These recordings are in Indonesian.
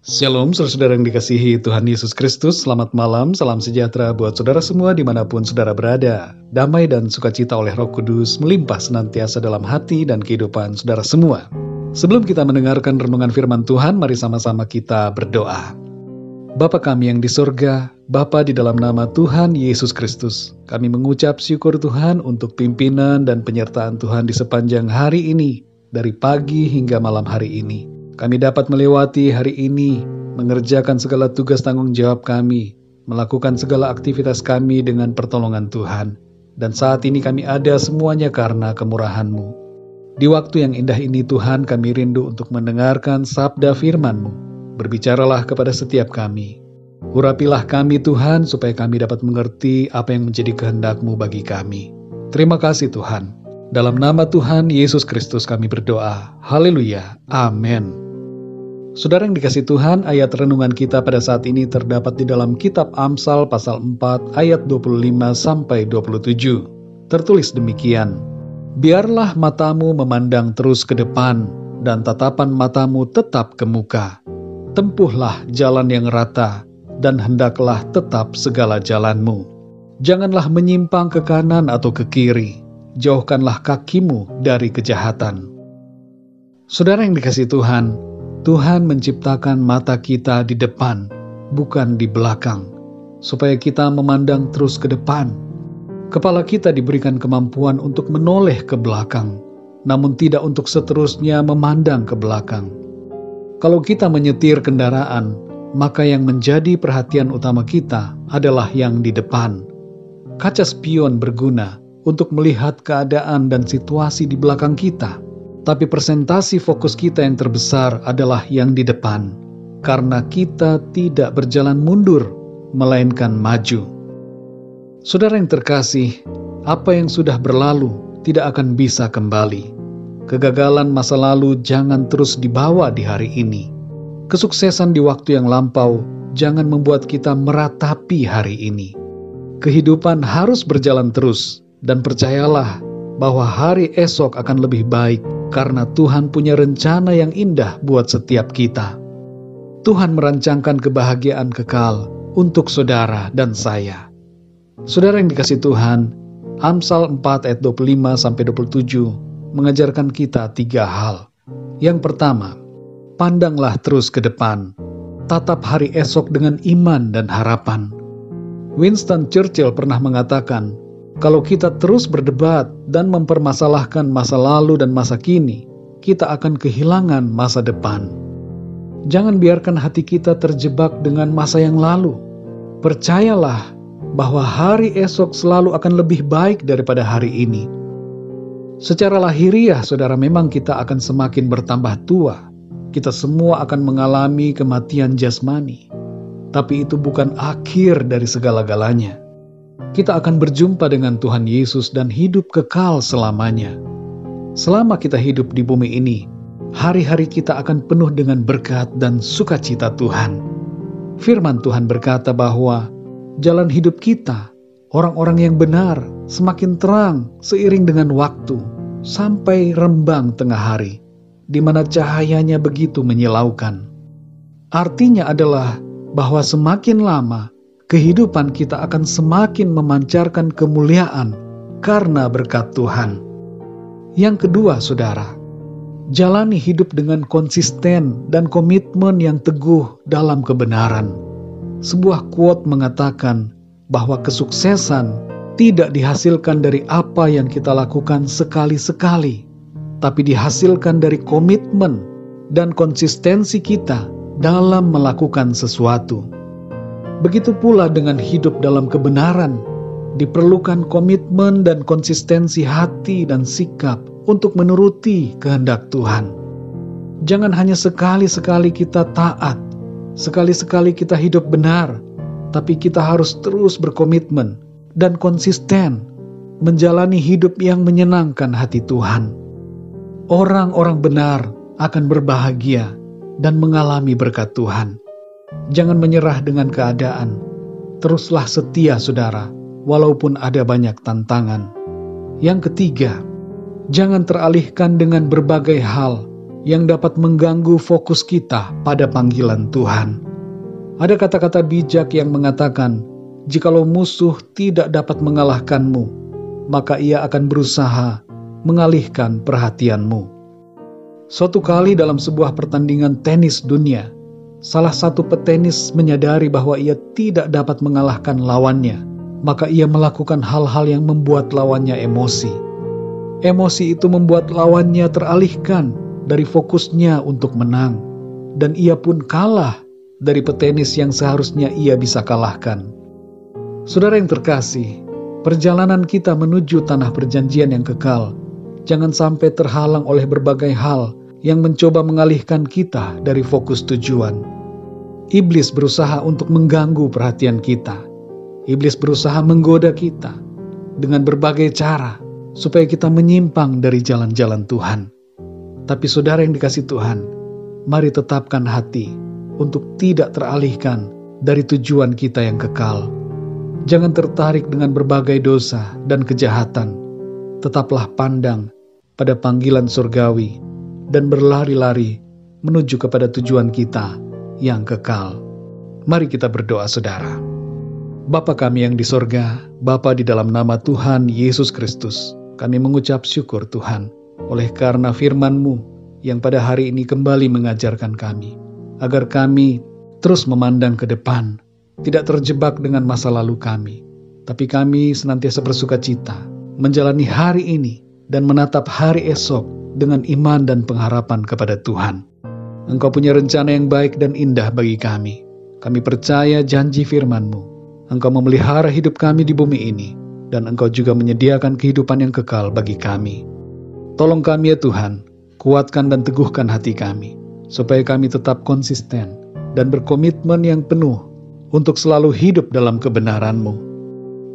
Shalom, saudara yang dikasihi Tuhan Yesus Kristus. Selamat malam, salam sejahtera buat saudara semua dimanapun saudara berada. Damai dan sukacita oleh Roh Kudus melimpah senantiasa dalam hati dan kehidupan saudara semua. Sebelum kita mendengarkan renungan firman Tuhan, mari sama-sama kita berdoa. Bapa kami yang di sorga, Bapa di dalam nama Tuhan Yesus Kristus, kami mengucap syukur Tuhan untuk pimpinan dan penyertaan Tuhan di sepanjang hari ini, dari pagi hingga malam hari ini. Kami dapat melewati hari ini, mengerjakan segala tugas tanggung jawab kami, melakukan segala aktivitas kami dengan pertolongan Tuhan. Dan saat ini kami ada semuanya karena kemurahan-Mu. Di waktu yang indah ini Tuhan, kami rindu untuk mendengarkan sabda firman-Mu. Berbicaralah kepada setiap kami. Urapilah kami Tuhan, supaya kami dapat mengerti apa yang menjadi kehendak-Mu bagi kami. Terima kasih Tuhan. Dalam nama Tuhan Yesus Kristus kami berdoa. Haleluya. Amin. Saudara yang dikasihi Tuhan, ayat renungan kita pada saat ini terdapat di dalam kitab Amsal pasal 4 ayat 25-27. Tertulis demikian, biarlah matamu memandang terus ke depan dan tatapan matamu tetap ke muka. Tempuhlah jalan yang rata dan hendaklah tetap segala jalanmu. Janganlah menyimpang ke kanan atau ke kiri. Jauhkanlah kakimu dari kejahatan. Saudara yang dikasihi Tuhan, Tuhan menciptakan mata kita di depan, bukan di belakang, supaya kita memandang terus ke depan. Kepala kita diberikan kemampuan untuk menoleh ke belakang, namun tidak untuk seterusnya memandang ke belakang. Kalau kita menyetir kendaraan, maka yang menjadi perhatian utama kita adalah yang di depan. Kaca spion berguna untuk melihat keadaan dan situasi di belakang kita. Tapi presentasi fokus kita yang terbesar adalah yang di depan, karena kita tidak berjalan mundur, melainkan maju. Saudara yang terkasih, apa yang sudah berlalu tidak akan bisa kembali. Kegagalan masa lalu jangan terus dibawa di hari ini. Kesuksesan di waktu yang lampau jangan membuat kita meratapi hari ini. Kehidupan harus berjalan terus, dan percayalah bahwa hari esok akan lebih baik, karena Tuhan punya rencana yang indah buat setiap kita. Tuhan merancangkan kebahagiaan kekal untuk saudara dan saya. Saudara yang dikasihi Tuhan, Amsal 4 ayat 25-27 mengajarkan kita 3 hal. Yang pertama, pandanglah terus ke depan, tatap hari esok dengan iman dan harapan. Winston Churchill pernah mengatakan, kalau kita terus berdebat dan mempermasalahkan masa lalu dan masa kini, kita akan kehilangan masa depan. Jangan biarkan hati kita terjebak dengan masa yang lalu. Percayalah bahwa hari esok selalu akan lebih baik daripada hari ini. Secara lahiriah, saudara, memang kita akan semakin bertambah tua. Kita semua akan mengalami kematian jasmani. Tapi itu bukan akhir dari segala-galanya. Kita akan berjumpa dengan Tuhan Yesus dan hidup kekal selamanya. Selama kita hidup di bumi ini, hari-hari kita akan penuh dengan berkat dan sukacita Tuhan. Firman Tuhan berkata bahwa jalan hidup kita, orang-orang yang benar, semakin terang seiring dengan waktu, sampai rembang tengah hari, di mana cahayanya begitu menyilaukan. Artinya adalah bahwa semakin lama, kehidupan kita akan semakin memancarkan kemuliaan karena berkat Tuhan. Yang kedua, saudara, jalani hidup dengan konsisten dan komitmen yang teguh dalam kebenaran. Sebuah quote mengatakan bahwa kesuksesan tidak dihasilkan dari apa yang kita lakukan sekali-sekali, tapi dihasilkan dari komitmen dan konsistensi kita dalam melakukan sesuatu. Begitu pula dengan hidup dalam kebenaran, diperlukan komitmen dan konsistensi hati dan sikap untuk menuruti kehendak Tuhan. Jangan hanya sekali-sekali kita taat, sekali-sekali kita hidup benar, tapi kita harus terus berkomitmen dan konsisten menjalani hidup yang menyenangkan hati Tuhan. Orang-orang benar akan berbahagia dan mengalami berkat Tuhan. Jangan menyerah dengan keadaan. Teruslah setia, saudara, walaupun ada banyak tantangan. Yang ketiga, jangan teralihkan dengan berbagai hal yang dapat mengganggu fokus kita pada panggilan Tuhan. Ada kata-kata bijak yang mengatakan, jikalau musuh tidak dapat mengalahkanmu, maka ia akan berusaha mengalihkan perhatianmu. Suatu kali dalam sebuah pertandingan tenis dunia, salah satu petenis menyadari bahwa ia tidak dapat mengalahkan lawannya, maka ia melakukan hal-hal yang membuat lawannya emosi. Emosi itu membuat lawannya teralihkan dari fokusnya untuk menang, dan ia pun kalah dari petenis yang seharusnya ia bisa kalahkan. Saudara yang terkasih, perjalanan kita menuju tanah perjanjian yang kekal jangan sampai terhalang oleh berbagai hal yang mencoba mengalihkan kita dari fokus tujuan. Iblis berusaha untuk mengganggu perhatian kita. Iblis berusaha menggoda kita dengan berbagai cara supaya kita menyimpang dari jalan-jalan Tuhan. Tapi saudara yang dikasihi Tuhan, mari tetapkan hati untuk tidak teralihkan dari tujuan kita yang kekal. Jangan tertarik dengan berbagai dosa dan kejahatan. Tetaplah pandang pada panggilan surgawi dan berlari-lari menuju kepada tujuan kita yang kekal. Mari kita berdoa, saudara. Bapa kami yang di sorga, Bapa di dalam nama Tuhan Yesus Kristus, kami mengucap syukur Tuhan, oleh karena firman-Mu yang pada hari ini kembali mengajarkan kami, agar kami terus memandang ke depan, tidak terjebak dengan masa lalu kami, tapi kami senantiasa bersuka cita, menjalani hari ini, dan menatap hari esok dengan iman dan pengharapan kepada Tuhan. Engkau punya rencana yang baik dan indah bagi kami. Kami percaya janji firman-Mu. Engkau memelihara hidup kami di bumi ini, dan Engkau juga menyediakan kehidupan yang kekal bagi kami. Tolong kami ya Tuhan, kuatkan dan teguhkan hati kami, supaya kami tetap konsisten dan berkomitmen yang penuh untuk selalu hidup dalam kebenaran-Mu.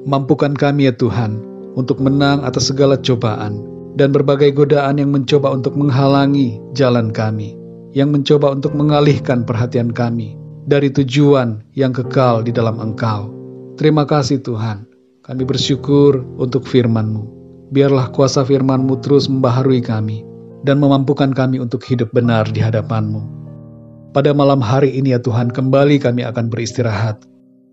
Mampukan kami ya Tuhan, untuk menang atas segala cobaan dan berbagai godaan yang mencoba untuk menghalangi jalan kami, yang mencoba untuk mengalihkan perhatian kami dari tujuan yang kekal di dalam Engkau. Terima kasih Tuhan, kami bersyukur untuk firman-Mu. Biarlah kuasa firman-Mu terus membaharui kami dan memampukan kami untuk hidup benar di hadapan-Mu. Pada malam hari ini ya Tuhan, kembali kami akan beristirahat.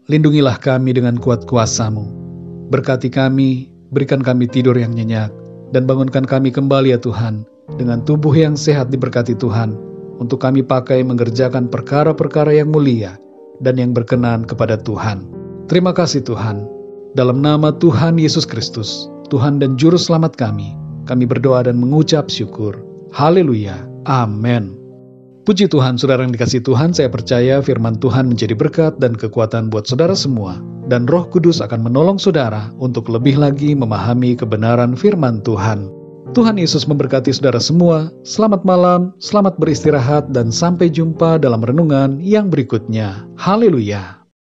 Lindungilah kami dengan kuat kuasa-Mu. Berkati kami, berikan kami tidur yang nyenyak, dan bangunkan kami kembali ya Tuhan, dengan tubuh yang sehat diberkati Tuhan, untuk kami pakai mengerjakan perkara-perkara yang mulia dan yang berkenan kepada Tuhan. Terima kasih Tuhan. Dalam nama Tuhan Yesus Kristus, Tuhan dan Juru Selamat kami berdoa dan mengucap syukur. Haleluya. Amin. Puji Tuhan, saudara yang dikasihi Tuhan, saya percaya firman Tuhan menjadi berkat dan kekuatan buat saudara semua, dan Roh Kudus akan menolong saudara untuk lebih lagi memahami kebenaran firman Tuhan. Tuhan Yesus memberkati saudara semua. Selamat malam, selamat beristirahat, dan sampai jumpa dalam renungan yang berikutnya. Haleluya.